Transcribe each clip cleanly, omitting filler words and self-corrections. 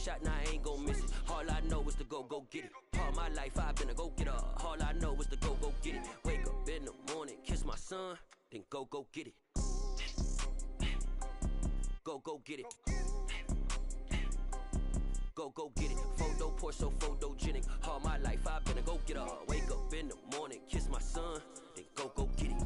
shot, now I ain't gon' miss it. All I know is to go get it. All my life I've been a go-getter. All I know is to go get it. Wake up in the morning, kiss my son, then go get it. Go get it. Go get it. Photo poor, so photogenic. All my life I've been a go-getter. Wake up in the morning, kiss my son, then go get it.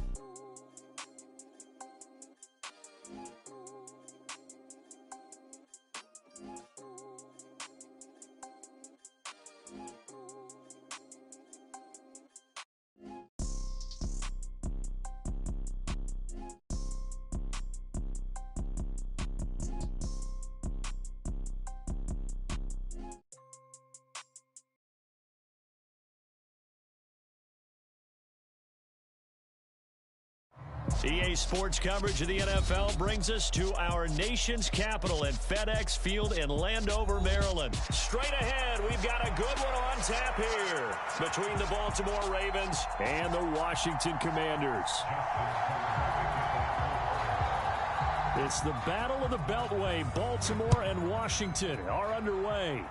EA Sports coverage of the NFL brings us to our nation's capital at FedEx Field in Landover, Maryland. Straight ahead, we've got a good one on tap here between the Baltimore Ravens and the Washington Commanders. It's the Battle of the Beltway. Baltimore and Washington are underway.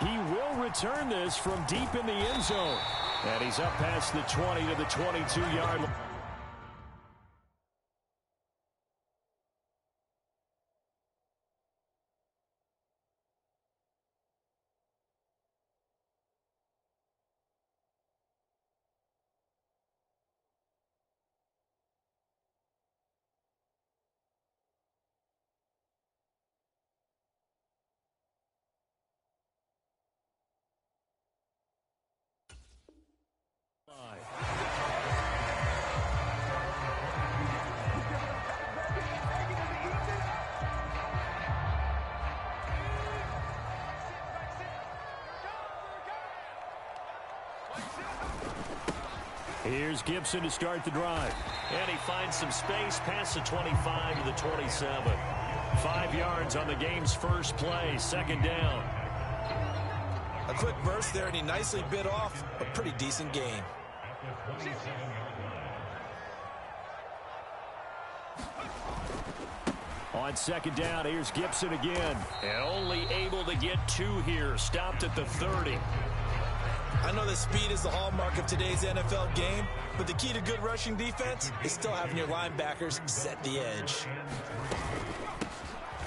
He will return this from deep in the end zone. And he's up past the 20 to the 22-yard line. Here's Gibson to start the drive. And he finds some space past the 25 to the 27. 5 yards on the game's first play, second down. A quick burst there, and he nicely bit off a pretty decent gain. On second down, here's Gibson again. And only able to get 2 here, stopped at the 30. I know that speed is the hallmark of today's NFL game, but the key to good rushing defense is still having your linebackers set the edge.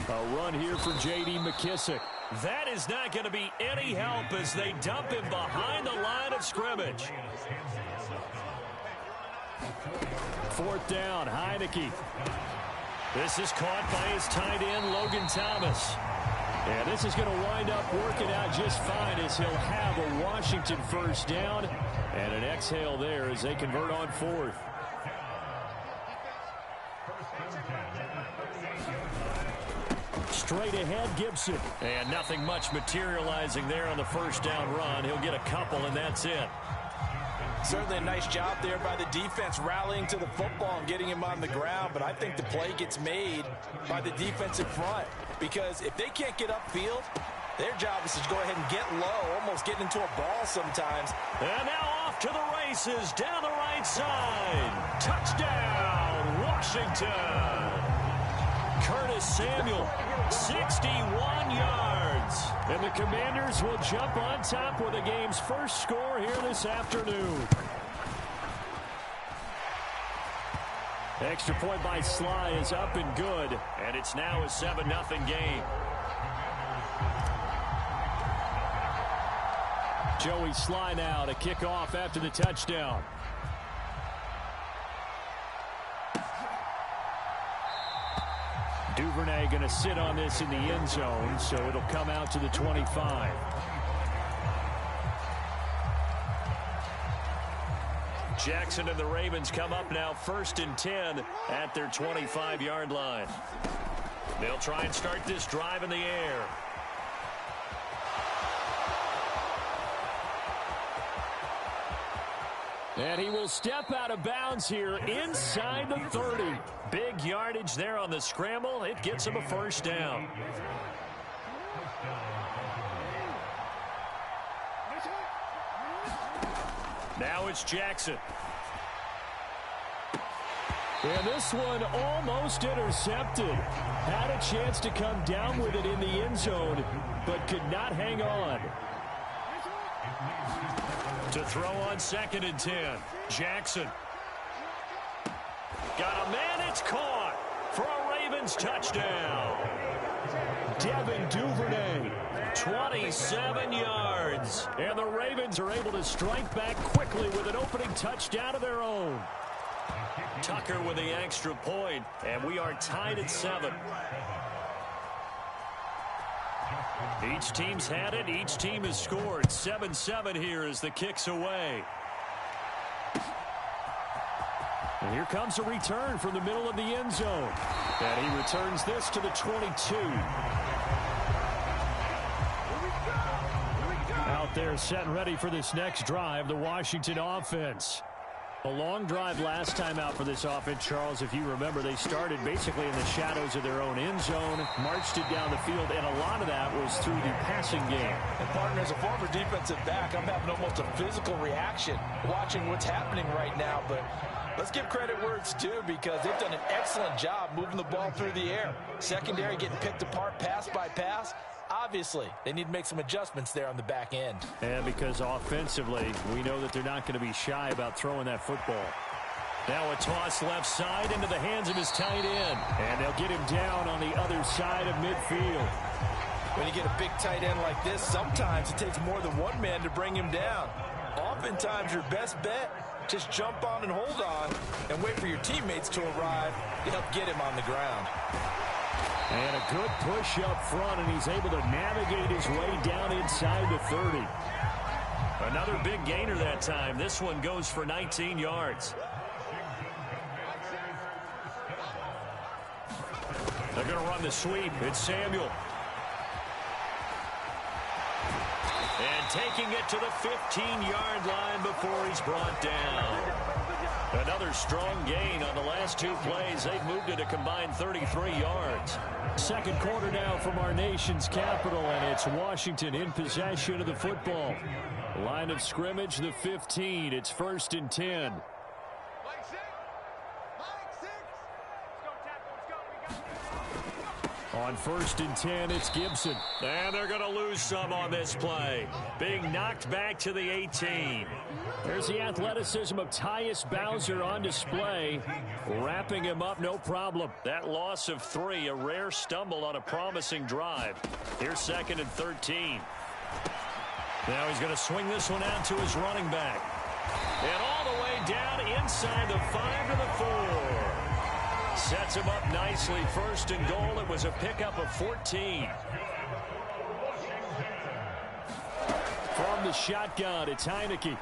A run here for J.D. McKissick. That is not going to be any help as they dump him behind the line of scrimmage. Fourth down, Heineke. This is caught by his tight end, Logan Thomas. And this is going to wind up working out just fine as he'll have a Washington first down. And an exhale there as they convert on fourth. Straight ahead, Gibson. And nothing much materializing there on the first down run. He'll get a couple, and that's it. Certainly a nice job there by the defense rallying to the football and getting him on the ground, but I think the play gets made by the defensive front because if they can't get upfield, their job is to go ahead and get low, almost getting into a ball sometimes. And now off to the races down the right side. Touchdown, Washington. Curtis Samuel, 61 yards. And the Commanders will jump on top with the game's first score here this afternoon. Extra point by Sly is up and good. And it's now a 7-0 game. Joey Sly now to kick off after the touchdown. Duvernay going to sit on this in the end zone, so it'll come out to the 25. Jackson and the Ravens come up now 1st and 10 at their 25-yard line. They'll try and start this drive in the air. And he will step out of bounds here inside the 30. Big yardage there on the scramble. It gets him a first down. Now it's Jackson. And this one almost intercepted. Had a chance to come down with it in the end zone, but could not hang on. To throw on 2nd and 10. Jackson. Got a man, it's caught for a Ravens touchdown. Devin Duvernay, 27 yards. And the Ravens are able to strike back quickly with an opening touchdown of their own. Tucker with the extra point, and we are tied at 7. Each team's had it. Each team has scored. 7-7 here as the kick's away. And here comes a return from the middle of the end zone. And he returns this to the 22. Out there set and ready for this next drive, the Washington offense. A long drive last time out for this offense, Charles. If you remember, they started basically in the shadows of their own end zone, marched it down the field, and a lot of that was through the passing game. And partner, as a former defensive back, I'm having almost a physical reaction watching what's happening right now. But let's give credit where it's due, because they've done an excellent job moving the ball through the air. Secondary getting picked apart pass by pass. Obviously, they need to make some adjustments there on the back end. And because offensively, we know that they're not going to be shy about throwing that football. Now a toss left side into the hands of his tight end. And they'll get him down on the other side of midfield. When you get a big tight end like this, sometimes it takes more than one man to bring him down. Oftentimes, your best bet, just jump on and hold on and wait for your teammates to arrive to help get him on the ground. And a good push up front, and he's able to navigate his way down inside the 30. Another big gainer that time. This one goes for 19 yards. They're going to run the sweep. It's Samuel. And taking it to the 15-yard line before he's brought down. Another strong gain on the last 2 plays. They've moved it a combined 33 yards. Second quarter now from our nation's capital, and it's Washington in possession of the football. Line of scrimmage, the 15. It's 1st and 10. On 1st and 10, it's Gibson. And they're going to lose some on this play. Being knocked back to the 18. There's the athleticism of Tyus Bowser on display. Wrapping him up, no problem. That loss of 3, a rare stumble on a promising drive. Here's 2nd and 13. Now he's going to swing this one out to his running back. And all the way down inside the 5 to the 4. Sets him up nicely. 1st and goal. It was a pickup of 14. From the shotgun, it's Heineke.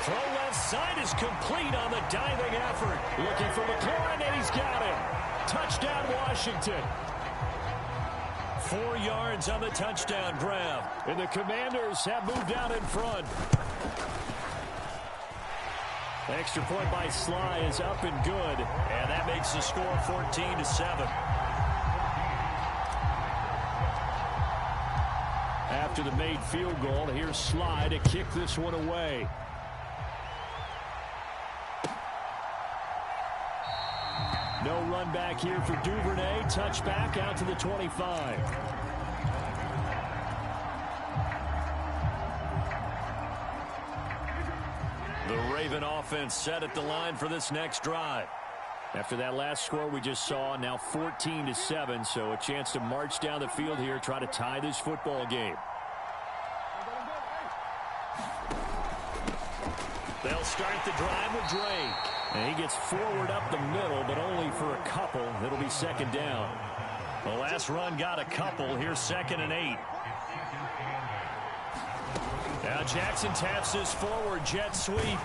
Throw left side is complete on the diving effort. Looking for McLaurin, and he's got him. Touchdown, Washington. 4 yards on the touchdown grab. And the Commanders have moved out in front. Extra point by Sly is up and good. And that makes the score 14-7. After the made field goal, here's Sly to kick this one away. No run back here for Duvernay. Touchback out to the 25. The Raven offense set at the line for this next drive. After that last score we just saw, now 14-7, so a chance to march down the field here, try to tie this football game. They'll start the drive with Drake. And he gets forward up the middle, but only for a couple. It'll be 2nd down. The last run got a couple. Here's 2nd and 8. Now Jackson taps this forward jet sweep.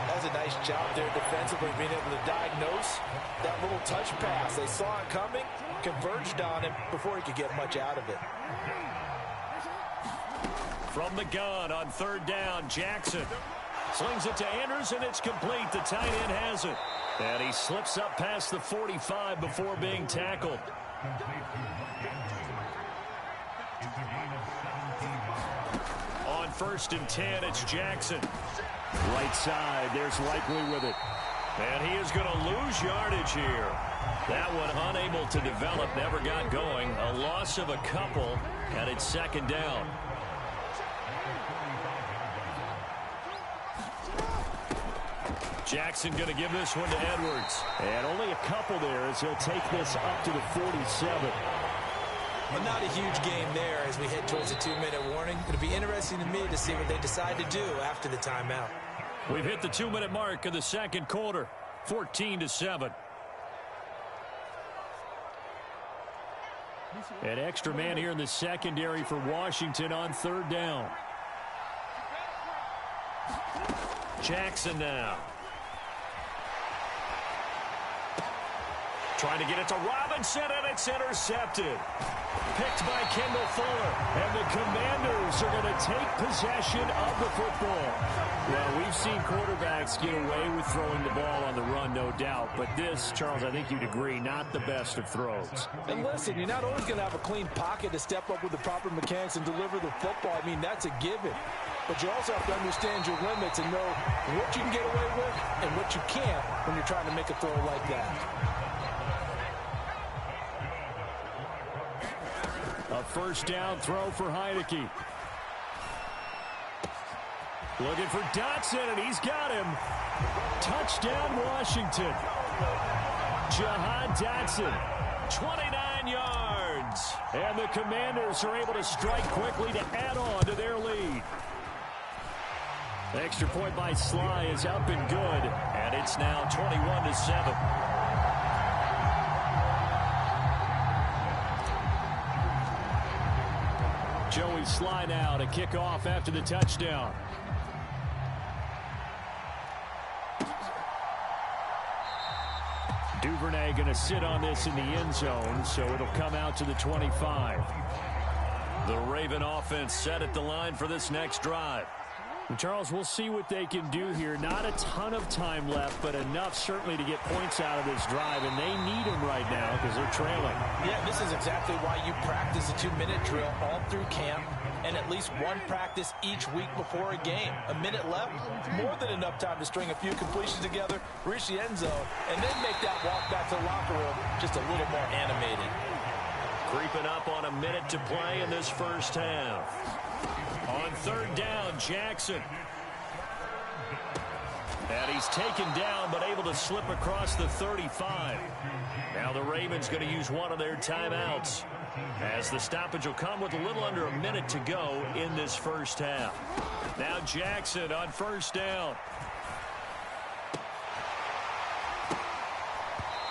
That's a nice job there defensively, being able to diagnose that little touch pass. They saw it coming, converged on him before he could get much out of it. From the gun on 3rd down, Jackson slings it to Andrews, and it's complete. The tight end has it. And he slips up past the 45 before being tackled. On 1st and 10, it's Jackson. Right side, there's Likely with it. And he is going to lose yardage here. That one unable to develop, never got going. A loss of a couple, and it's 2nd down. Jackson going to give this one to Edwards. And only a couple there as he'll take this up to the 47. Well, not a huge game there as we head towards a 2-minute warning. It'll be interesting to me to see what they decide to do after the timeout. We've hit the 2-minute mark of the 2nd quarter, 14-7. An extra man here in the secondary for Washington on 3rd down. Jackson now. Trying to get it to Robinson, and it's intercepted. Picked by Kendall Fuller. And the Commanders are going to take possession of the football. Well, we've seen quarterbacks get away with throwing the ball on the run, no doubt. But this, Charles, I think you'd agree, not the best of throws. And listen, you're not always going to have a clean pocket to step up with the proper mechanics and deliver the football. I mean, that's a given. But you also have to understand your limits and know what you can get away with and what you can't when you're trying to make a throw like that. A 1st down throw for Heineke. Looking for Dotson, and he's got him. Touchdown, Washington. Jahan Dotson, 29 yards. And the Commanders are able to strike quickly to add on to their lead. The extra point by Sly is up and good, and it's now 21-7. Joey Sly now to kick off after the touchdown. Duvernay going to sit on this in the end zone, so it'll come out to the 25. The Raven offense set at the line for this next drive. And Charles, we'll see what they can do here. Not a ton of time left, but enough certainly to get points out of this drive, and they need them right now because they're trailing. Yeah, this is exactly why you practice a 2-minute drill all through camp and at least one practice each week before a game. A minute left, more than enough time to string a few completions together, reach the end zone, and then make that walk back to the locker room just a little more animated. Creeping up on a minute to play in this first half. On 3rd down, Jackson. And he's taken down, but able to slip across the 35. Now the Ravens going to use one of their timeouts, as the stoppage will come with a little under a minute to go in this first half. Now Jackson on 1st down.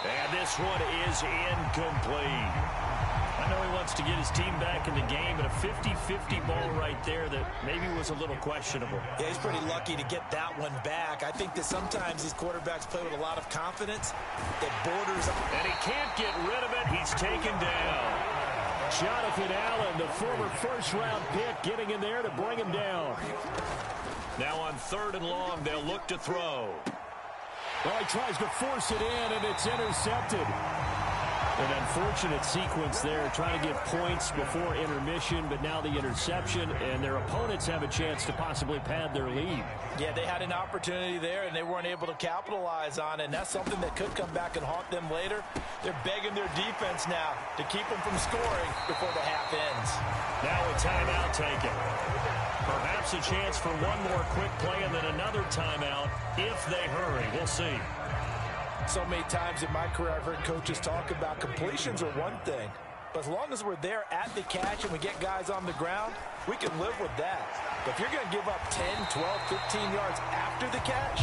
And this one is incomplete. I know he wants to get his team back in the game, but a 50-50 ball right there that maybe was a little questionable. Yeah, he's pretty lucky to get that one back. I think that sometimes these quarterbacks play with a lot of confidence that borders on. And he can't get rid of it. He's taken down. Jonathan Allen, the former 1st-round pick, getting in there to bring him down. Now on 3rd and long, they'll look to throw. Well, he tries to force it in, and it's intercepted. An unfortunate sequence there, trying to get points before intermission, but now the interception, and their opponents have a chance to possibly pad their lead. Yeah, they had an opportunity there, and they weren't able to capitalize on it, and that's something that could come back and haunt them later. They're begging their defense now to keep them from scoring before the half ends. Now a timeout taken. Perhaps a chance for one more quick play and then another timeout if they hurry. We'll see. So many times in my career I've heard coaches talk about completions are one thing, but as long as we're there at the catch and we get guys on the ground, we can live with that. But if you're going to give up 10, 12, 15 yards after the catch,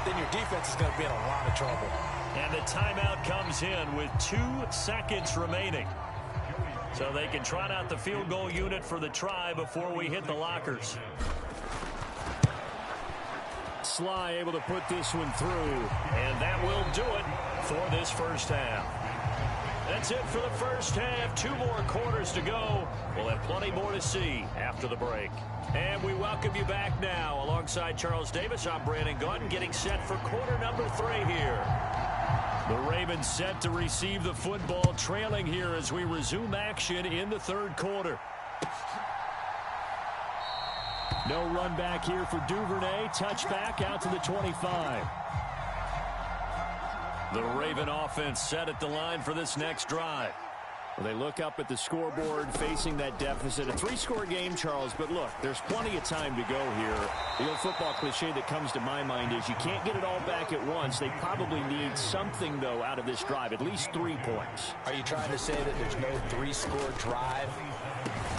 then your defense is going to be in a lot of trouble. And the timeout comes in with 2 seconds remaining. So they can trot out the field goal unit for the try before we hit the lockers. Sly able to put this one through. And that will do it for this first half. That's it for the first half. 2 more quarters to go. We'll have plenty more to see after the break. And we welcome you back now. Alongside Charles Davis, I'm Brandon Gaudin, getting set for quarter number 3 here. The Ravens set to receive the football, trailing here as we resume action in the 3rd quarter. No run back here for Duvernay. Touchback out to the 25. The Raven offense set at the line for this next drive. Well, they look up at the scoreboard facing that deficit. A 3-score game, Charles, but look, there's plenty of time to go here. The old football cliche that comes to my mind is you can't get it all back at once. They probably need something, though, out of this drive, at least 3 points. Are you trying to say that there's no 3-score drive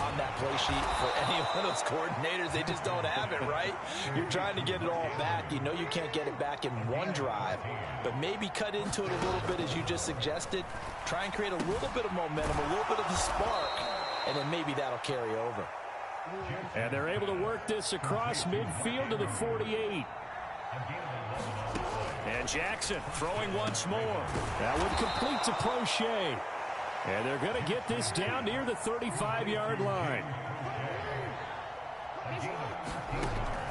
on that play sheet for any one of those coordinators? They just don't have it, right? You're trying to get it all back. You know you can't get it back in one drive, but maybe cut into it a little bit as you just suggested. Try and create a little bit of momentum, a little bit of the spark, and then maybe that'll carry over. And they're able to work this across midfield to the 48. And Jackson throwing once more. That would complete to Prochet. And they're going to get this down near the 35-yard line.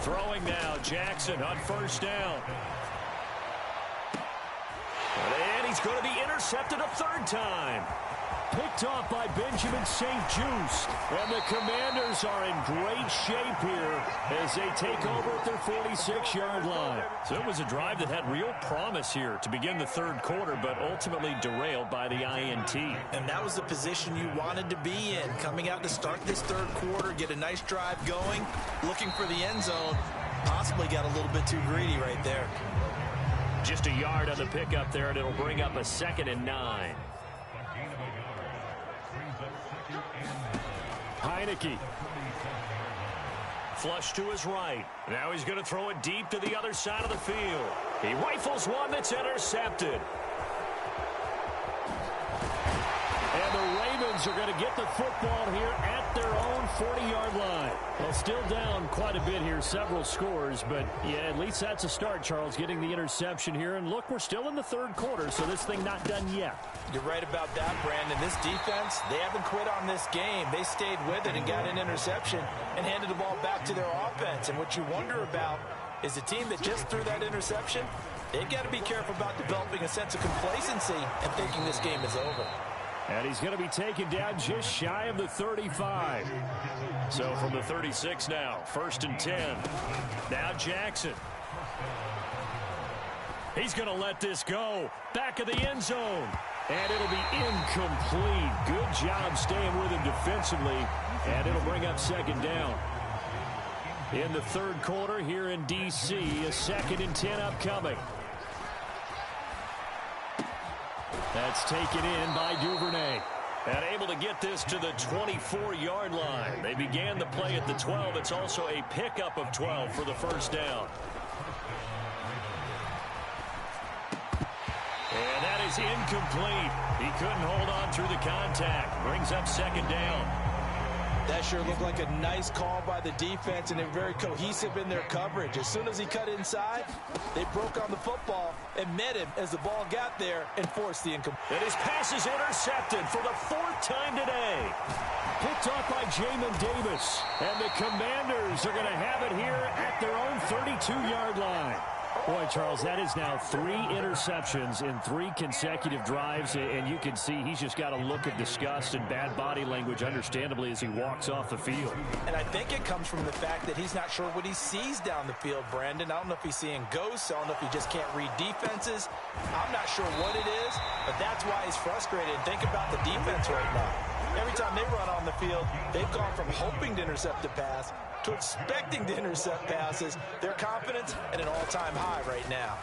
Throwing now, Jackson on first down. And he's going to be intercepted a 3rd time. Picked off by Benjamin St-Juste. And the Commanders are in great shape here as they take over at their 46-yard line. So it was a drive that had real promise here to begin the 3rd quarter, but ultimately derailed by the INT. And that was the position you wanted to be in. Coming out to start this 3rd quarter, get a nice drive going, looking for the end zone. Possibly got a little bit too greedy right there. Just a yard on the pickup there, and it'll bring up a 2nd and 9. Heineke. Flush to his right. Now he's going to throw it deep to the other side of the field. He rifles one that's intercepted. And the Ravens are going to get the football here at their own 40-yard line. Well, still down quite a bit here, several scores, but yeah, at least that's a start, Charles, getting the interception here. And look, we're still in the 3rd quarter, so this thing not done yet. You're right about that, Brandon. This defense, they haven't quit on this game. They stayed with it and got an interception and handed the ball back to their offense. And what you wonder about is the team that just threw that interception, they've got to be careful about developing a sense of complacency and thinking this game is over. And he's going to be taken down just shy of the 35. So from the 36 now, 1st and 10. Now Jackson. He's going to let this go. Back of the end zone. And it'll be incomplete. Good job staying with him defensively. And it'll bring up 2nd down. In the 3rd quarter here in D.C., a 2nd and 10 upcoming. That's taken in by Duvernay. And able to get this to the 24-yard line. They began the play at the 12. It's also a pickup of 12 for the 1st down. And that is incomplete. He couldn't hold on through the contact. Brings up 2nd down. That sure looked like a nice call by the defense, and they're very cohesive in their coverage. As soon as he cut inside, they broke on the football and met him as the ball got there and forced the incomplete. And his pass is intercepted for the 4th time today. Picked off by Jamin Davis. And the Commanders are going to have it here at their own 32-yard line. Boy, Charles, that is now 3 interceptions in 3 consecutive drives, and you can see he's just got a look of disgust and bad body language, understandably, as he walks off the field. And I think it comes from the fact that he's not sure what he sees down the field, Brandon. I don't know if he's seeing ghosts. I don't know if he just can't read defenses. I'm not sure what it is, but that's why he's frustrated. And think about the defense right now. Every time they run on the field, they've gone from hoping to intercept a pass to expecting to intercept passes. Their confidence at an all-time high right now.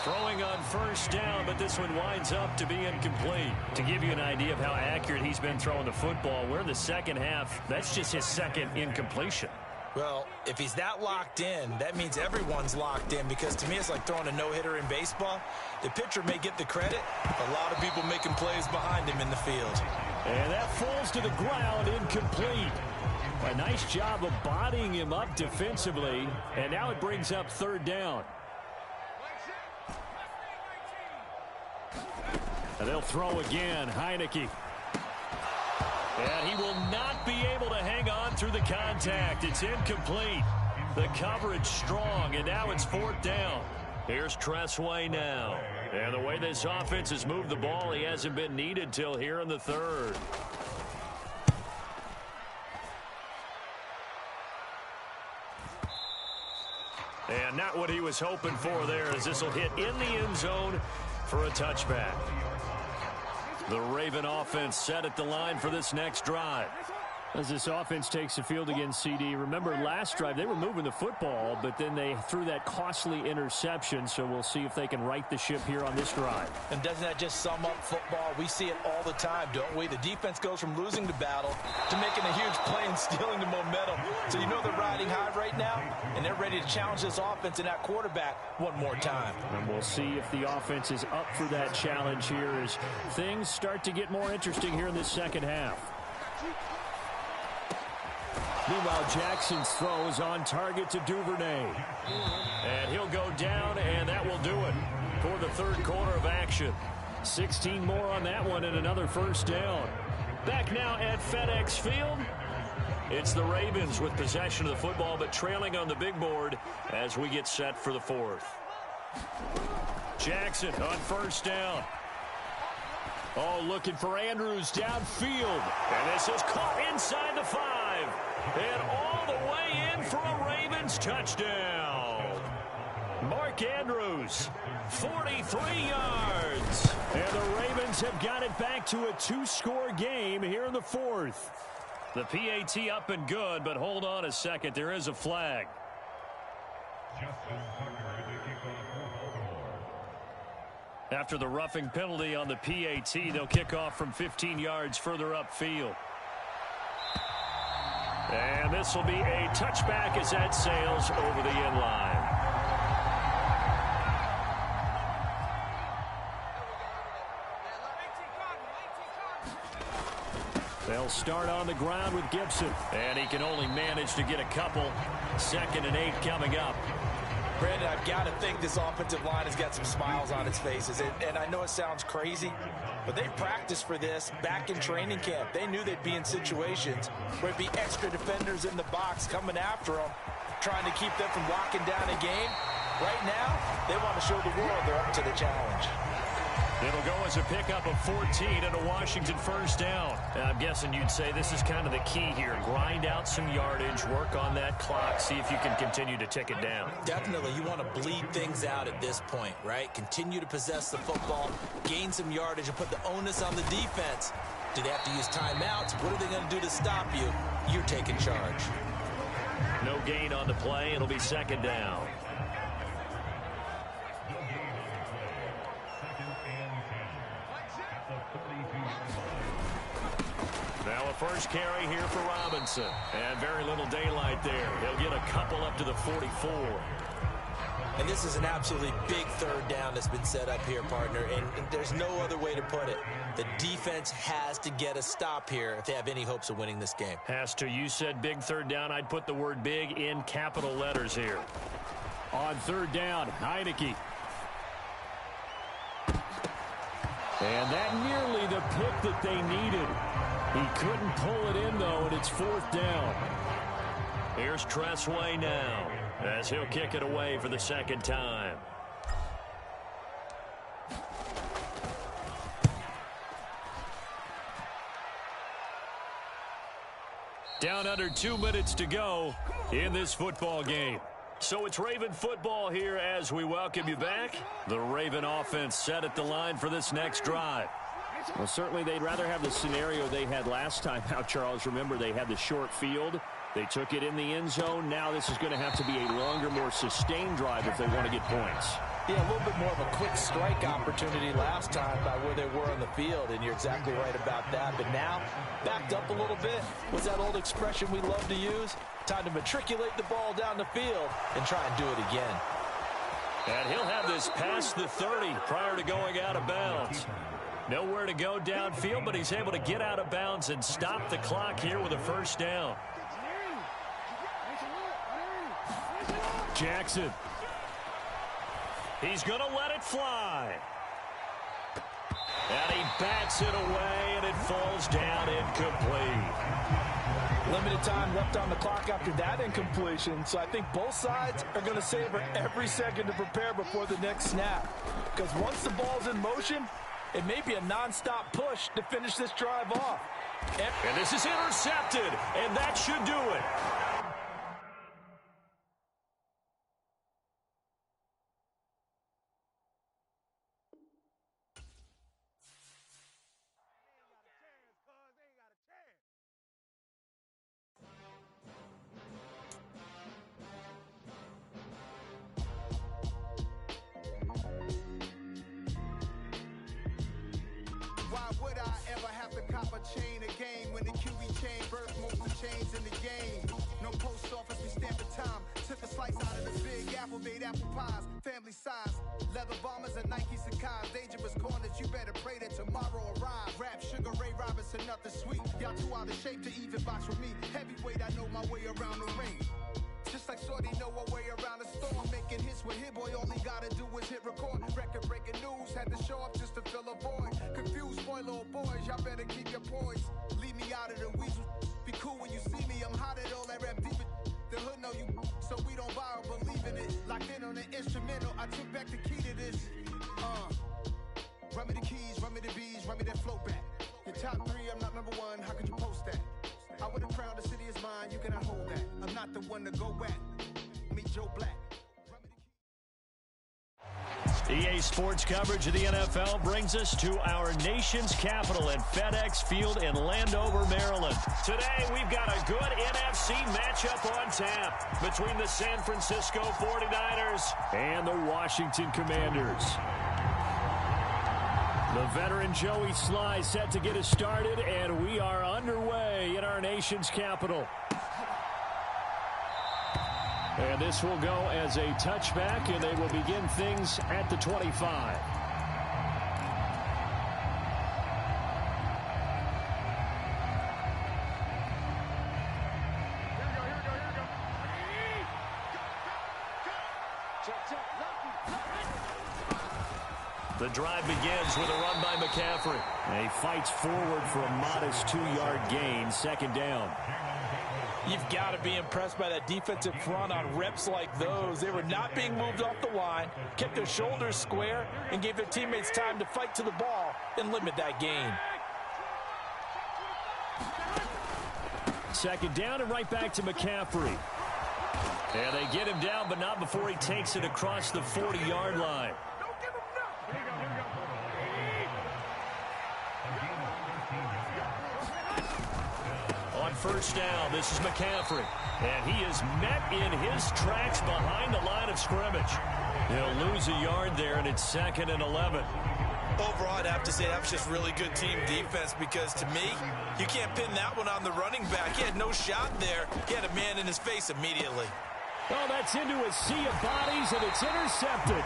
Throwing on 1st down, but this one winds up to be incomplete. To give you an idea of how accurate he's been throwing the football, we're in the 2nd half. That's just his 2nd incompletion. Well, if he's that locked in, that means everyone's locked in, because to me it's like throwing a no-hitter in baseball. The pitcher may get the credit, a lot of people making plays behind him in the field. And that falls to the ground, incomplete. A nice job of bodying him up defensively, and now it brings up 3rd down. And they'll throw again, Heineke. And he will not be able to hang on through the contact. It's incomplete. The coverage strong, and now it's 4th down. Here's Tressway now. And the way this offense has moved the ball, he hasn't been needed till here in the third. And not what he was hoping for there, as this will hit in the end zone for a touchback. The Raven offense set at the line for this next drive. As this offense takes the field against CD, remember last drive they were moving the football, but then they threw that costly interception, so we'll see if they can right the ship here on this drive. And doesn't that just sum up football? We see it all the time, don't we? The defense goes from losing the battle to making a huge play and stealing the momentum. So you know they're riding high right now, and they're ready to challenge this offense and that quarterback one more time. And we'll see if the offense is up for that challenge here as things start to get more interesting here in this second half. Meanwhile, Jackson's throw is on target to Duvernay. And he'll go down, and that will do it for the third quarter of action. 16 more on that one and another first down. Back now at FedEx Field. It's the Ravens with possession of the football, but trailing on the big board as we get set for the fourth. Jackson on first down. Oh, looking for Andrews downfield. And this is caught inside the 5. And all the way in for a Ravens touchdown. Mark Andrews, 43 yards. And the Ravens have got it back to a 2-score game here in the fourth. The PAT up and good, but hold on a second. There is a flag. After the roughing penalty on the PAT, they'll kick off from 15 yards further upfield. And this will be a touchback as that sails over the end line. They'll start on the ground with Gibson. And he can only manage to get a couple. 2nd and 8 coming up. Brandon, I've got to think this offensive line has got some smiles on its faces. And I know it sounds crazy, but they practiced for this back in training camp. They knew they'd be in situations where it'd be extra defenders in the box coming after them, trying to keep them from locking down a game. Right now, they want to show the world they're up to the challenge. It'll go as a pickup of 14 and a Washington first down. I'm guessing you'd say this is kind of the key here. Grind out some yardage, work on that clock, see if you can continue to tick it down. Definitely. You want to bleed things out at this point, right? Continue to possess the football, gain some yardage, and put the onus on the defense. Do they have to use timeouts? What are they going to do to stop you? You're taking charge. No gain on the play. It'll be 2nd down. Now a first carry here for Robinson. And very little daylight there. He'll get a couple up to the 44. And this is an absolutely big third down that's been set up here, partner. And there's no other way to put it. The defense has to get a stop here if they have any hopes of winning this game. Has to. You said big third down. I'd put the word big in capital letters here. On third down, Heineke. And that nearly the pick that they needed. He couldn't pull it in, though, and it's 4th down. Here's Tressway now, as he'll kick it away for the 2nd time. Down under 2 minutes to go in this football game. So it's Raven football here as we welcome you back. The Raven offense set at the line for this next drive. Well, certainly they'd rather have the scenario they had last time out, Charles. Remember, they had the short field. They took it in the end zone. Now this is going to have to be a longer, more sustained drive if they want to get points. Yeah, a little bit more of a quick strike opportunity last time by where they were on the field, and you're exactly right about that. But now, backed up a little bit, what's that old expression we love to use? Time to matriculate the ball down the field and try and do it again. And he'll have this past the 30 prior to going out of bounds. Nowhere to go downfield, but he's able to get out of bounds and stop the clock here with a first down. Jackson. He's going to let it fly. And he bats it away, and it falls down incomplete. Limited time left on the clock after that incompletion, so I think both sides are going to savor every second to prepare before the next snap. Because once the ball's in motion, it may be a nonstop push to finish this drive off. And this is intercepted, and that should do it. Chain a game when the QB chain birth most of the chains in the game. No post office, we stamped the time. Took a slice out of the big apple, made apple pies, family size. Leather bombers and Nike Sacai's. Dangerous corners, you better pray that tomorrow arrive. Rap, Sugar Ray Robinson, nothing sweet. Y'all too out of shape to even box with me. Heavyweight, I know my way around the ring. Just like Shorty know a way around the storm. Making hits with Hit Boy, all he gotta do is hit record. Record breaking news, had to show up just to fill a void. Confused boy, little boys, y'all better keep your poise. Leave me out of the weasel. Be cool when you see me, I'm hot at all that rap deep. The hood know you, so we don't borrow, believe in it. Locked in on the instrumental, I took back the key to this. Run me the keys, run me the bees, run me that flow back. Your top 3, I'm not number 1, how could you post that? I would have crowned the city is mine, you cannot hold that. I'm not the one to go back. Meet Joe Black. EA Sports coverage of the NFL brings us to our nation's capital at FedEx Field in Landover, Maryland. Today, we've got a good NFC matchup on tap between the San Francisco 49ers and the Washington Commanders. The veteran Joey Sly set to get us started, and we are underway in our nation's capital. And this will go as a touchback, and they will begin things at the 25. The drive begins with a run by McCaffrey. And he fights forward for a modest 2-yard gain, second down. You've got to be impressed by that defensive front on reps like those. They were not being moved off the line, kept their shoulders square, and gave their teammates time to fight to the ball and limit that gain. Second down and right back to McCaffrey. And they get him down, but not before he takes it across the 40-yard line. On first down, this is McCaffrey. And he is met in his tracks behind the line of scrimmage. He'll lose a yard there, and it's 2nd and 11. Overall, I'd have to say that was just really good team defense because, to me, you can't pin that one on the running back. He had no shot there. He had a man in his face immediately. Oh, that's into a sea of bodies, and it's intercepted.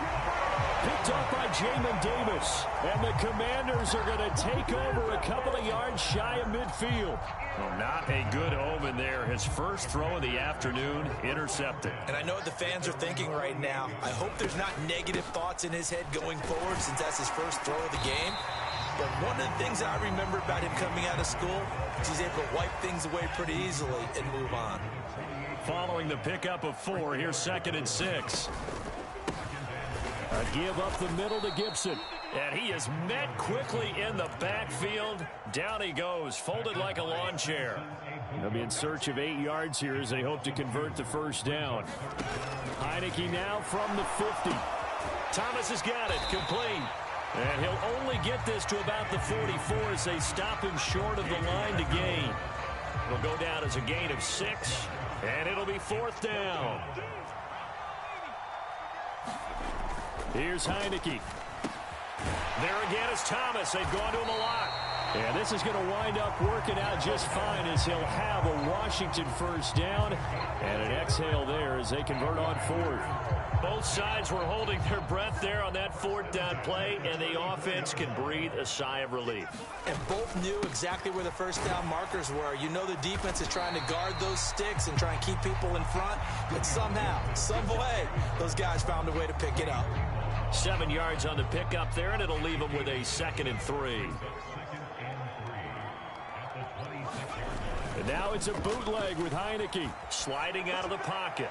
Picked off by Jamin Davis. And the Commanders are going to take over a couple of yards shy of midfield. Well, not a good omen there. His first throw of the afternoon, intercepted. And I know what the fans are thinking right now. I hope there's not negative thoughts in his head going forward since that's his first throw of the game. But one of the things I remember about him coming out of school is he's able to wipe things away pretty easily and move on. Following the pickup of 4, here's 2nd and 6. A give up the middle to Gibson. And he is met quickly in the backfield. Down he goes, folded like a lawn chair. They'll be in search of 8 yards here as they hope to convert the first down. Heineke now from the 50. Thomas has got it, complete. And he'll only get this to about the 44 as they stop him short of the line to gain. It'll go down as a gain of 6. And it'll be 4th down. Here's Heineke. There again is Thomas. They've gone to him a lot. And this is going to wind up working out just fine as he'll have a Washington first down. And an exhale there as they convert on 4th. Both sides were holding their breath there on that 4th down play, and the offense can breathe a sigh of relief. And both knew exactly where the first down markers were. You know the defense is trying to guard those sticks and try and keep people in front, but somehow, some way, those guys found a way to pick it up. 7 yards on the pickup there, and it'll leave them with a 2nd and 3. And now it's a bootleg with Heineke. Sliding out of the pocket.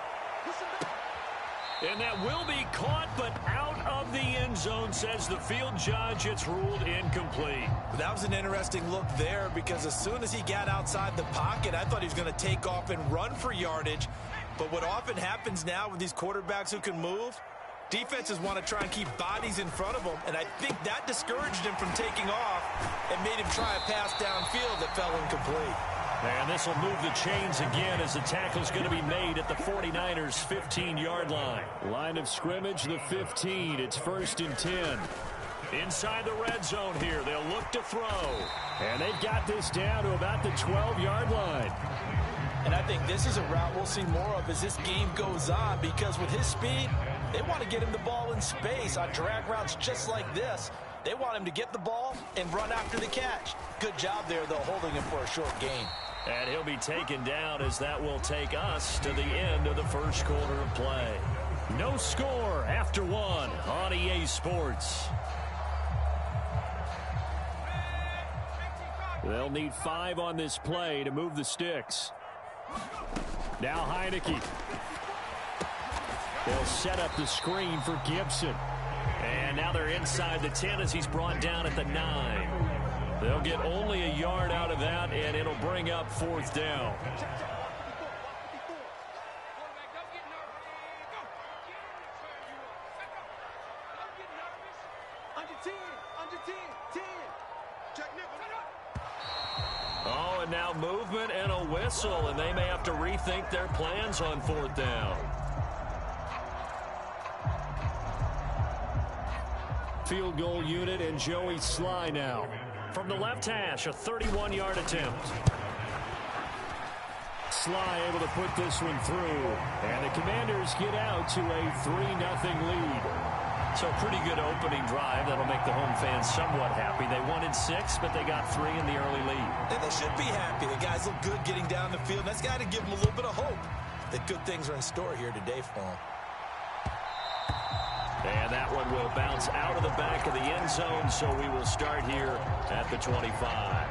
And that will be caught, but out of the end zone, says the field judge. It's ruled incomplete. That was an interesting look there because as soon as he got outside the pocket, I thought he was going to take off and run for yardage. But what often happens now with these quarterbacks who can move, defenses want to try and keep bodies in front of them, and I think that discouraged him from taking off and made him try a pass downfield that fell incomplete. And this will move the chains again as the tackle's going to be made at the 49ers' 15-yard line. Line of scrimmage, the 15. It's 1st and 10. Inside the red zone here, they'll look to throw. And they've got this down to about the 12-yard line. And I think this is a route we'll see more of as this game goes on because with his speed, they want to get him the ball in space on drag routes just like this. They want him to get the ball and run after the catch. Good job there, though, holding him for a short gain. And he'll be taken down as that will take us to the end of the first quarter of play. No score after one on EA Sports. They'll need 5 on this play to move the sticks. Now Heineke. They'll set up the screen for Gibson. And now they're inside the 10 as he's brought down at the 9. They'll get only a yard out of that, and it'll bring up 4th down. Oh, and now movement and a whistle, and they may have to rethink their plans on 4th down. Field goal unit and Joey Sly now. From the left hash, a 31-yard attempt. Sly able to put this one through. And the Commanders get out to a 3-0 lead. So pretty good opening drive. That'll make the home fans somewhat happy. They wanted 6, but they got 3 in the early lead. And they should be happy. The guys look good getting down the field. That's got to give them a little bit of hope that good things are in store here today for them. And that one will bounce out of the back of the end zone, so we will start here at the 25.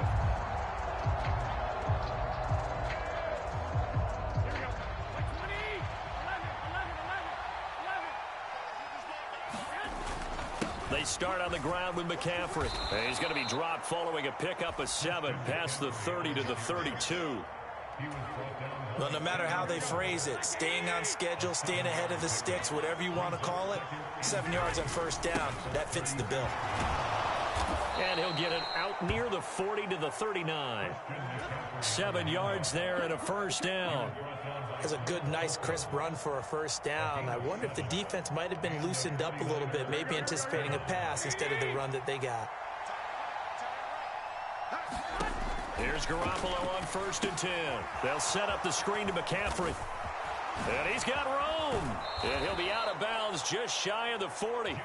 They start on the ground with McCaffrey. And he's going to be dropped following a pickup of 7 past the 30 to the 32. Well, no matter how they phrase it, staying on schedule, staying ahead of the sticks, whatever you want to call it, 7 yards on 1st down, that fits the bill. And he'll get it out near the 40 to the 39. 7 yards there and a 1st down. That's a good, nice, crisp run for a 1st down. I wonder if the defense might have been loosened up a little bit, maybe anticipating a pass instead of the run that they got. Here's Garoppolo on 1st and 10. They'll set up the screen to McCaffrey. And he's got room. And he'll be out of bounds just shy of the 40.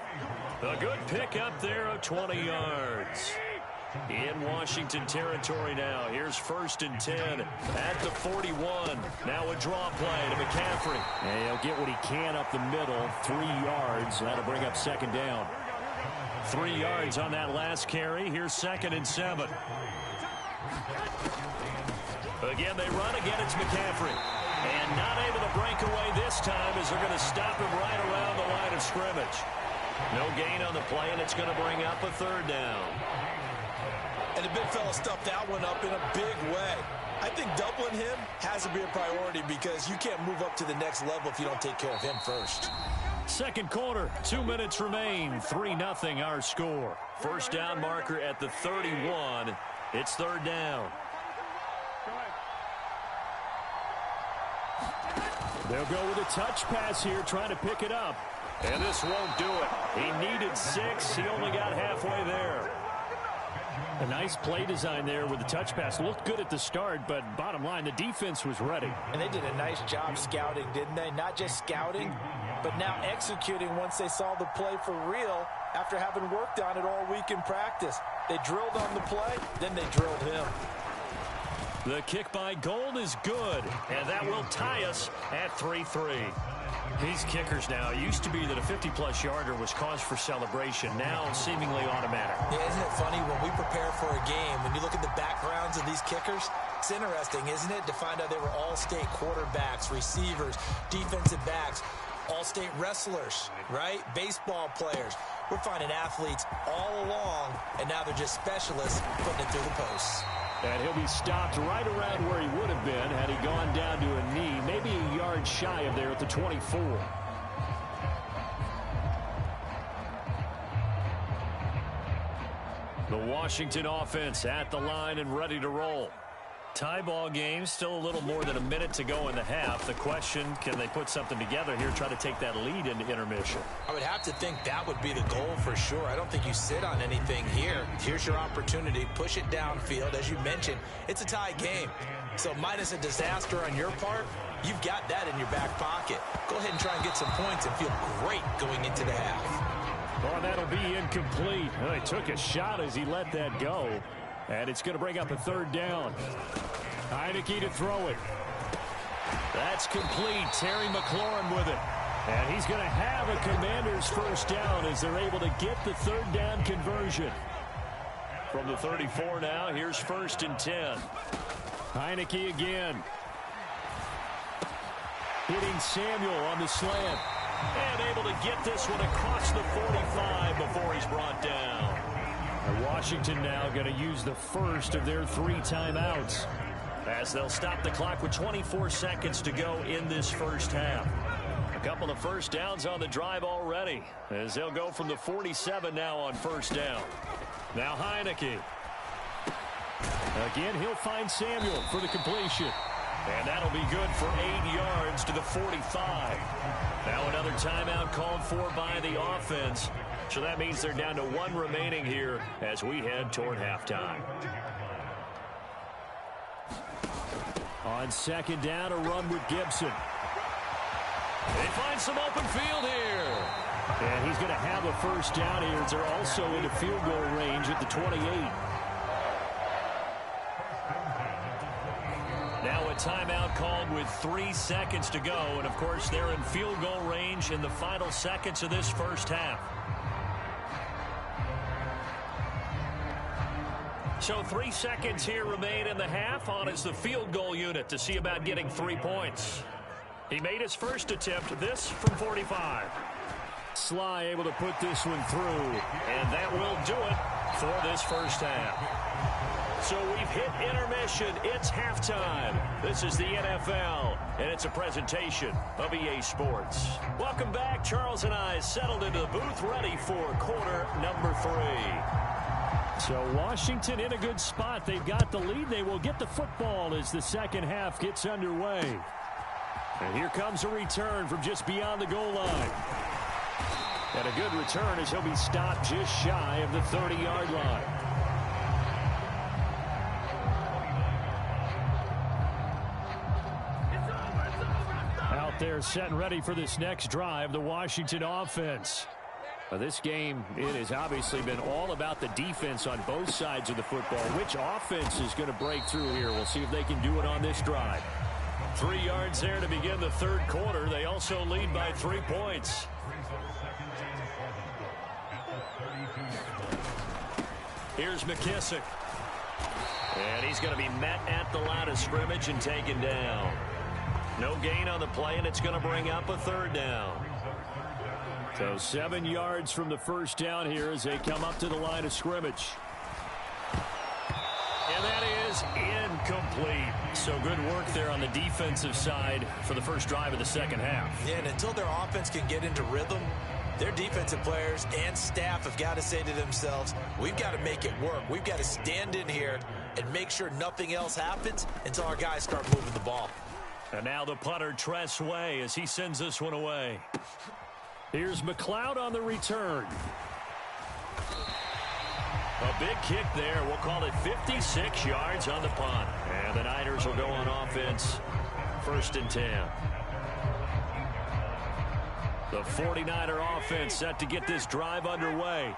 A good pickup there of 20 yards. In Washington territory now. Here's 1st and 10 at the 41. Now a draw play to McCaffrey. And he'll get what he can up the middle. 3 yards. That'll bring up 2nd down. 3 yards on that last carry. Here's 2nd and 7. Again, they run. Again, it's McCaffrey. And not able to break away this time as they're going to stop him right around the line of scrimmage. No gain on the play, and it's going to bring up a 3rd down. And the big fella stuffed that one up in a big way. I think doubling him has to be a priority because you can't move up to the next level if you don't take care of him first. 2nd quarter, 2 minutes remain. 3-0 our score. 1st down marker at the 31. It's 3rd down. They'll go with a touch pass here, trying to pick it up. And this won't do it. He needed 6. He only got halfway there. A nice play design there with the touch pass. Looked good at the start, but bottom line, the defense was ready. And they did a nice job scouting, didn't they? Not just scouting, but now executing once they saw the play for real after having worked on it all week in practice. They drilled on the play, then they drilled him. The kick by Gold is good, and that will tie us at 3-3. These kickers now, it used to be that a 50-plus yarder was cause for celebration. Now seemingly automatic. Yeah, isn't it funny when we prepare for a game, when you look at the backgrounds of these kickers, it's interesting, isn't it, to find out they were all-state quarterbacks, receivers, defensive backs, all-state wrestlers, right? Baseball players. We're finding athletes all along, and now they're just specialists putting it through the posts. And he'll be stopped right around where he would have been had he gone down to a knee, maybe a yard shy of there at the 24. The Washington offense at the line and ready to roll. Tie ball game, still a little more than a minute to go in the half. The question, can they put something together here, try to take that lead into intermission? I would have to think that would be the goal for sure. I don't think you sit on anything here. Here's your opportunity. Push it downfield. As you mentioned, it's a tie game. So minus a disaster on your part, you've got that in your back pocket. Go ahead and try and get some points and feel great going into the half. Oh, that'll be incomplete. Well, he took a shot as he let that go. And it's going to bring up a third down. Heineke to throw it. That's complete. Terry McLaurin with it. And he's going to have a Commanders first down as they're able to get the third down conversion. From the 34 now, here's 1st and 10. Heineke again. Hitting Samuel on the slant. And able to get this one across the 45 before he's brought down. Washington now going to use the first of their 3 timeouts as they'll stop the clock with 24 seconds to go in this first half. A couple of first downs on the drive already as they'll go from the 47 now on first down. Now Heineke. Again, he'll find Samuel for the completion. And that'll be good for 8 yards to the 45. Now another timeout called for by the offense. So that means they're down to 1 remaining here as we head toward halftime. On second down, a run with Gibson. They find some open field here. And he's going to have a first down here as they're also into field goal range at the 28. Now a timeout called with 3 seconds to go. And, of course, they're in field goal range in the final seconds of this first half. So 3 seconds here remain in the half. On is the field goal unit to see about getting 3 points. He made his first attempt, this from 45. Sly able to put this one through, and that will do it for this first half. So we've hit intermission. It's halftime. This is the NFL, and it's a presentation of EA Sports. Welcome back. Charles and I settled into the booth, ready for quarter number 3. So Washington in a good spot. They've got the lead. They will get the football as the second half gets underway. And here comes a return from just beyond the goal line. And a good return as he'll be stopped just shy of the 30-yard line. Out there set and ready for this next drive, the Washington offense. This game, it has obviously been all about the defense on both sides of the football. Which offense is going to break through here? We'll see if they can do it on this drive. 3 yards there to begin the third quarter. They also lead by 3 points. Here's McKissick. And he's going to be met at the line of scrimmage and taken down. No gain on the play, and it's going to bring up a third down. So 7 yards from the first down here as they come up to the line of scrimmage. And that is incomplete. So good work there on the defensive side for the first drive of the second half. Yeah, and until their offense can get into rhythm, their defensive players and staff have got to say to themselves, we've got to make it work. We've got to stand in here and make sure nothing else happens until our guys start moving the ball. And now the punter, Tress Way, as he sends this one away. Here's McLeod on the return. A big kick there. We'll call it 56 yards on the punt. And the Niners will go on offense. 1st and 10. The 49er offense set to get this drive underway.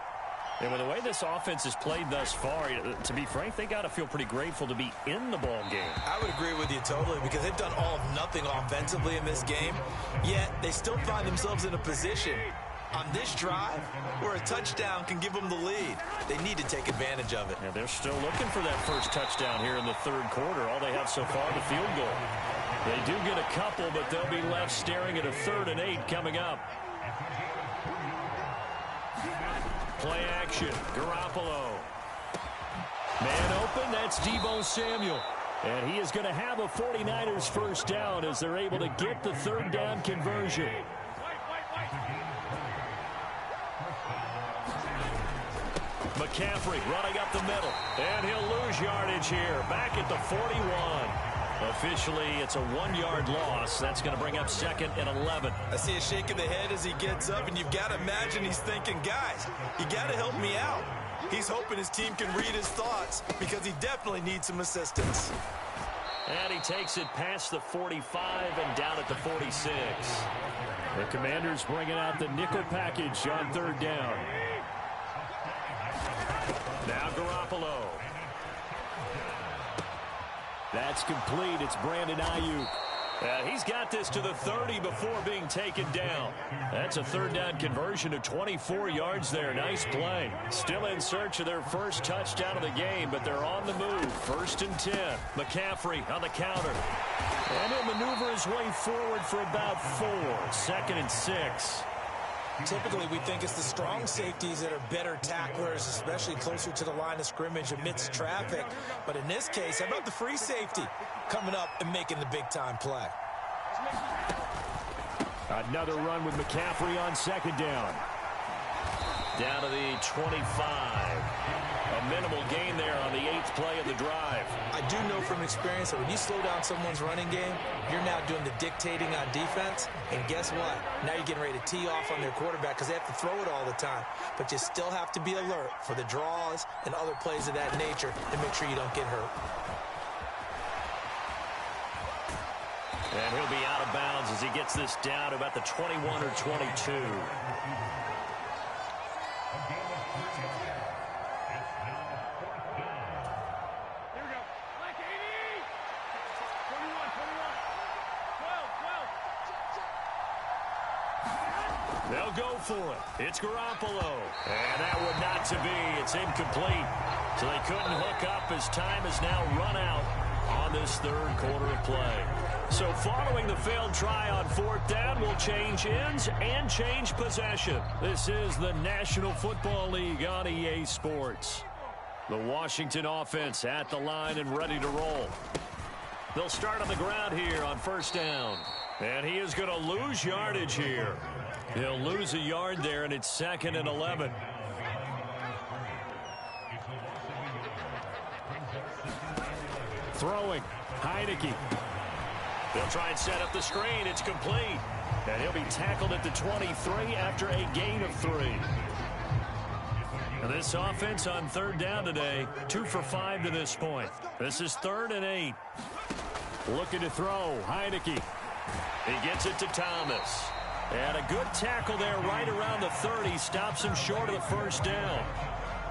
And with the way this offense has played thus far, to be frank, they got to feel pretty grateful to be in the ball game. I would agree with you totally because they've done all of nothing offensively in this game, yet they still find themselves in a position on this drive where a touchdown can give them the lead. They need to take advantage of it. And they're still looking for that first touchdown here in the third quarter. All they have so far, the field goal. They do get a couple, but they'll be left staring at a 3rd and 8 coming up. Play action, Garoppolo. Man open, that's Deebo Samuel. And he is going to have a 49ers first down as they're able to get the 3rd down conversion. McCaffrey running up the middle, and he'll lose yardage here, back at the 41. Officially, it's a 1-yard loss. That's going to bring up 2nd and 11. I see a shake of the head as he gets up, and you've got to imagine he's thinking, guys, you got to help me out. He's hoping his team can read his thoughts because he definitely needs some assistance. And he takes it past the 45 and down at the 46. The Commanders bringing out the nickel package on 3rd down. Now Garoppolo. That's complete. It's Brandon Ayuk. He's got this to the 30 before being taken down. That's a 3rd down conversion to 24 yards there. Nice play. Still in search of their first touchdown of the game, but they're on the move. 1st and 10. McCaffrey on the counter. And he'll maneuver his way forward for about 4. 2nd and 6. Typically, we think it's the strong safeties that are better tacklers, especially closer to the line of scrimmage amidst traffic. But in this case, how about the free safety coming up and making the big-time play? Another run with McCaffrey on 2nd down. Down to the 25. A minimal gain there on the 8th play of the drive. I do know from experience that when you slow down someone's running game, you're now doing the dictating on defense. And guess what? Now you're getting ready to tee off on their quarterback because they have to throw it all the time. But you still have to be alert for the draws and other plays of that nature to make sure you don't get hurt. And he'll be out of bounds as he gets this down to about the 21 or 22. They'll go for it. It's Garoppolo. And that would not to be. It's incomplete. So they couldn't hook up as time has now run out on this 3rd quarter of play. So following the failed try on 4th down, we'll change ends and change possession. This is the National Football League on EA Sports. The Washington offense at the line and ready to roll. They'll start on the ground here on 1st down. And he is going to lose yardage here. He'll lose a yard there, and it's 2nd and 11. Throwing. Heineke. They'll try and set up the screen. It's complete. And he'll be tackled at the 23 after a gain of 3. And this offense on 3rd down today, 2 for 5 to this point. This is 3rd and 8. Looking to throw. Heineke. He gets it to Thomas. And a good tackle there right around the 30. Stops him short of the 1st down.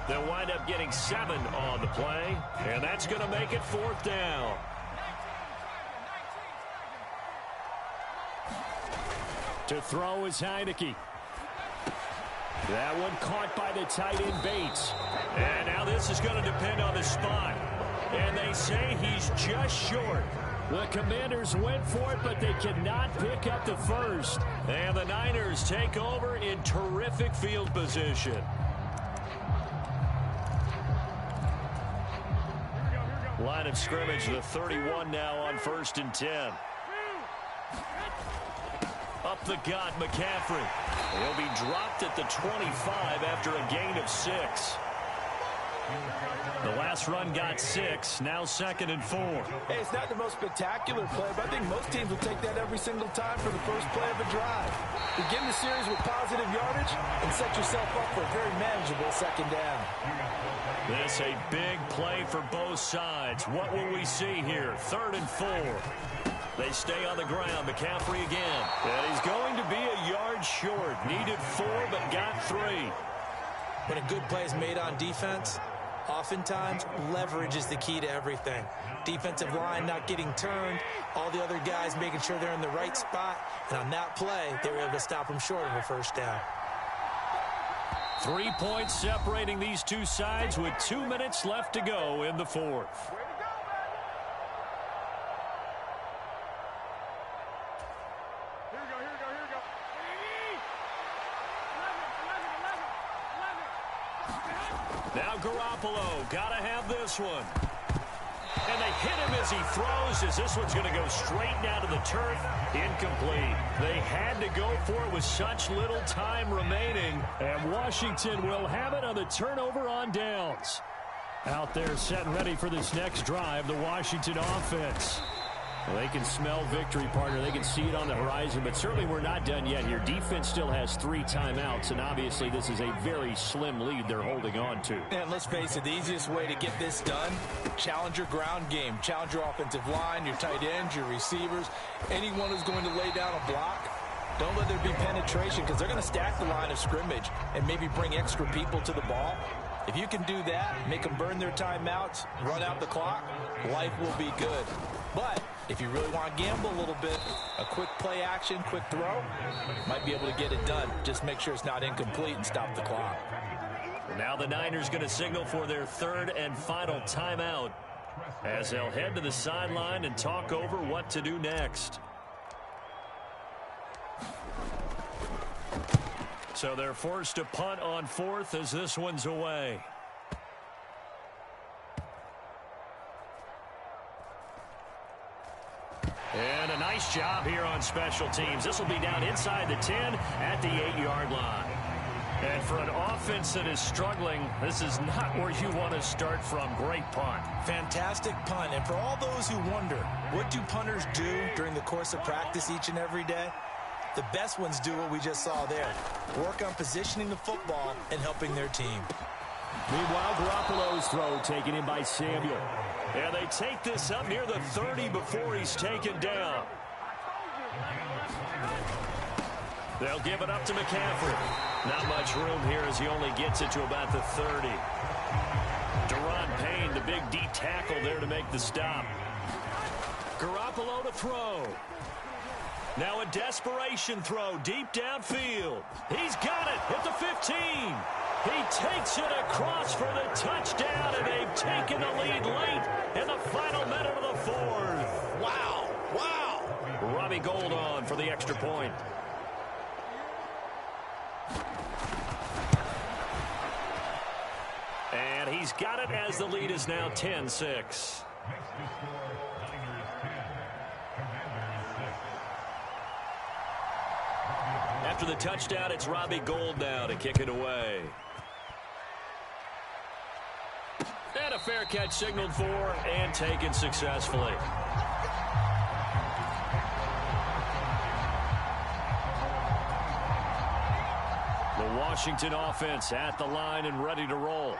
They'll wind up getting 7 on the play. And that's going to make it 4th down. To throw is Heineke. That one caught by the tight end Bates. And now this is going to depend on the spot. And they say he's just short. The Commanders went for it, but they cannot pick up the first. And the Niners take over in terrific field position. Line of scrimmage, the 31 now on 1st and 10. Up the gut, McCaffrey. He'll be dropped at the 25 after a gain of 6. The last run got 6, now 2nd and 4. Hey, it's not the most spectacular play, but I think most teams will take that every single time for the first play of a drive. Begin the series with positive yardage and set yourself up for a very manageable 2nd down. This a big play for both sides. What will we see here? 3rd and 4. They stay on the ground. McCaffrey again. And he's going to be a yard short. Needed 4, but got 3. When a good play is made on defense, oftentimes leverage is the key to everything. Defensive line not getting turned, all the other guys making sure they're in the right spot, and on that play, they were able to stop them short of a first down. 3 points separating these two sides with 2 minutes left to go in the fourth. Now Garoppolo, gotta have this one. And they hit him as he throws, as this one's going to go straight down to the turf. Incomplete. They had to go for it with such little time remaining. And Washington will have it on the turnover on downs. Out there set and ready for this next drive, the Washington offense. Well, they can smell victory, partner. They can see it on the horizon, but certainly we're not done yet here. Defense still has 3 timeouts, and obviously this is a very slim lead they're holding on to. And let's face it, the easiest way to get this done, challenge your ground game. Challenge your offensive line, your tight ends, your receivers, anyone who's going to lay down a block. Don't let there be penetration, because they're going to stack the line of scrimmage and maybe bring extra people to the ball. If you can do that, make them burn their timeouts, run out the clock, life will be good. But if you really want to gamble a little bit, a quick play action, quick throw, might be able to get it done. Just make sure it's not incomplete and stop the clock. Now the Niners going to signal for their 3rd and final timeout as they'll head to the sideline and talk over what to do next. So they're forced to punt on 4th as this one's away. And a nice job here on special teams. This will be down inside the 10 at the 8-yard line. And for an offense that is struggling, this is not where you want to start from. Great punt. Fantastic punt. And for all those who wonder, what do punters do during the course of practice each and every day? The best ones do what we just saw there. Work on positioning the football and helping their team. Meanwhile, Garoppolo's throw taken in by Samuel. And they take this up near the 30 before he's taken down. They'll give it up to McCaffrey. Not much room here as he only gets it to about the 30. Deron Payne, the big D tackle there to make the stop. Garoppolo to throw. Now a desperation throw deep downfield. He's got it at the 15. He takes it across for the touchdown, and they've taken the lead late in the final minute of the 4th. Wow, wow. Robbie Gould on for the extra point. And he's got it as the lead is now 10-6. After the touchdown, it's Robbie Gould now to kick it away. And a fair catch signaled for and taken successfully. The Washington offense at the line and ready to roll.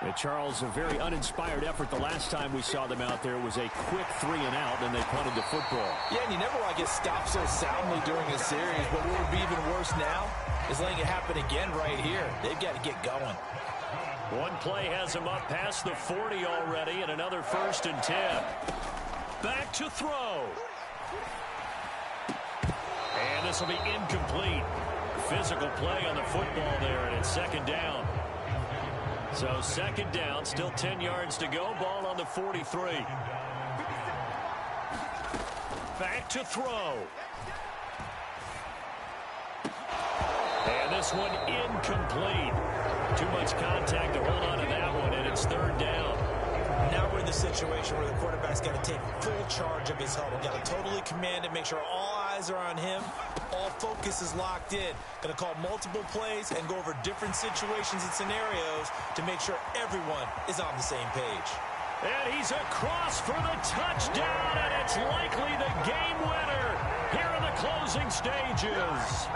And Charles, a very uninspired effort the last time we saw them out there was a quick 3 and out, and they punted the football. Yeah, and you never want to get stopped so soundly during a series, but what would be even worse now is letting it happen again right here. They've got to get going. One play has him up past the 40 already, and another 1st and 10. Back to throw. And this will be incomplete. Physical play on the football there, and it's 2nd down. So 2nd down, still 10 yards to go. Ball on the 43. Back to throw. And this one incomplete. Too much contact to hold on to that one, and it's 3rd down. Now we're in the situation where the quarterback's got to take full charge of his huddle. Got to totally command it, make sure all eyes are on him. All focus is locked in. Going to call multiple plays and go over different situations and scenarios to make sure everyone is on the same page. And he's across for the touchdown, and it's likely the game winner here in the closing stages.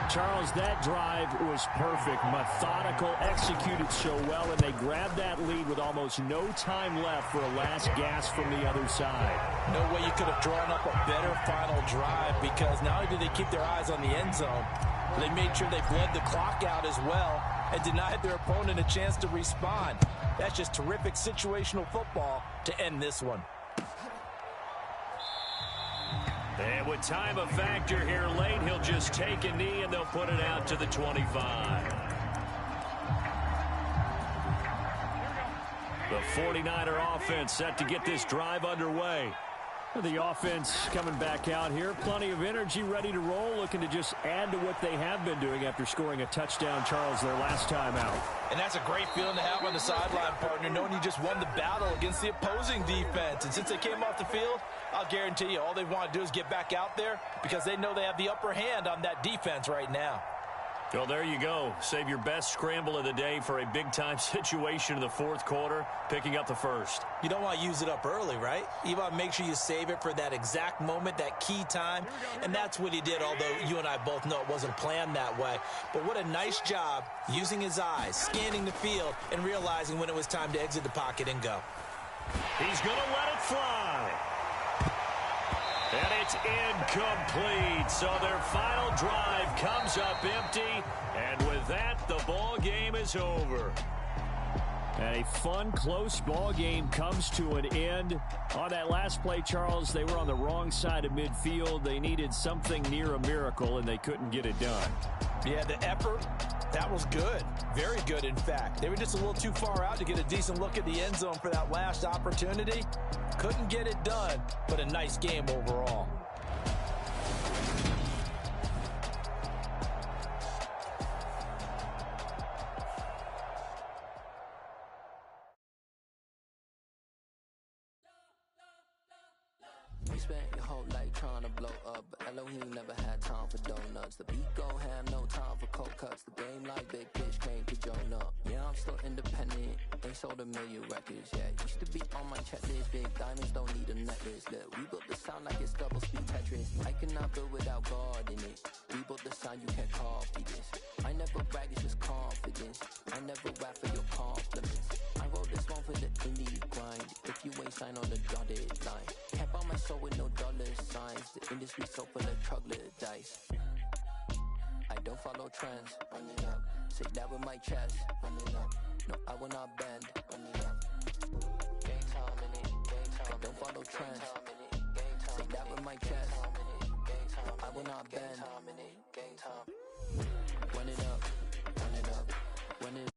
Charles, that drive was perfect, methodical, executed so well, and they grabbed that lead with almost no time left for a last gasp from the other side. No way you could have drawn up a better final drive, because not only did they keep their eyes on the end zone, They made sure they bled the clock out as well and denied their opponent a chance to respond. That's just terrific situational football to end this one. And with time a factor here late, he'll just take a knee and they'll put it out to the 25. The 49er offense set to get this drive underway. The offense coming back out here. Plenty of energy, ready to roll, looking to just add to what they have been doing after scoring a touchdown, Charles, their last time out. And that's a great feeling to have on the sideline, partner, knowing you just won the battle against the opposing defense. And since they came off the field, I'll guarantee you all they want to do is get back out there because they know they have the upper hand on that defense right now. Well, there you go. Save your best scramble of the day for a big-time situation in the fourth quarter, picking up the first. You don't want to use it up early, right? You want to make sure you save it for that exact moment, that key time, and that's what he did, although you and I both know it wasn't planned that way. But what a nice job using his eyes, scanning the field, and realizing when it was time to exit the pocket and go. He's going to let it fly. And it's incomplete. So their final drive comes up empty. And with that, the ball game is over. And a fun, close ball game comes to an end. On that last play, Charles, they were on the wrong side of midfield. They needed something near a miracle, and they couldn't get it done. Yeah, the effort, that was good. Very good, in fact. They were just a little too far out to get a decent look at the end zone for that last opportunity. Couldn't get it done, but a nice game overall. You spent your whole life trying to blow up, but Elohim never had time for donuts. The beat go ham, no time for cold cuts. The game like big fish came to Jonah. Yeah, I'm still independent, ain't sold a million records yet. Used to be on my checklist, big diamonds don't need a necklace. Look, we built the sound like it's double speed Tetris. I cannot build without God in it. We built the sound, you can't copy this. I never brag, it's just confidence. I never rap for your compliments. I wrote this one for the indie grind. If you ain't signed on the dotted line, can't buy my soul with no dollar signs. The industry so full of troglodytes. I don't follow trends. Run it up. Say that with my chest. Run it up. No, I will not bend. Run it up. Game time in it. Game time. I don't follow trends. Say that with my chest. No, I will not bend. Game time. Run it up. Run it up. Run it.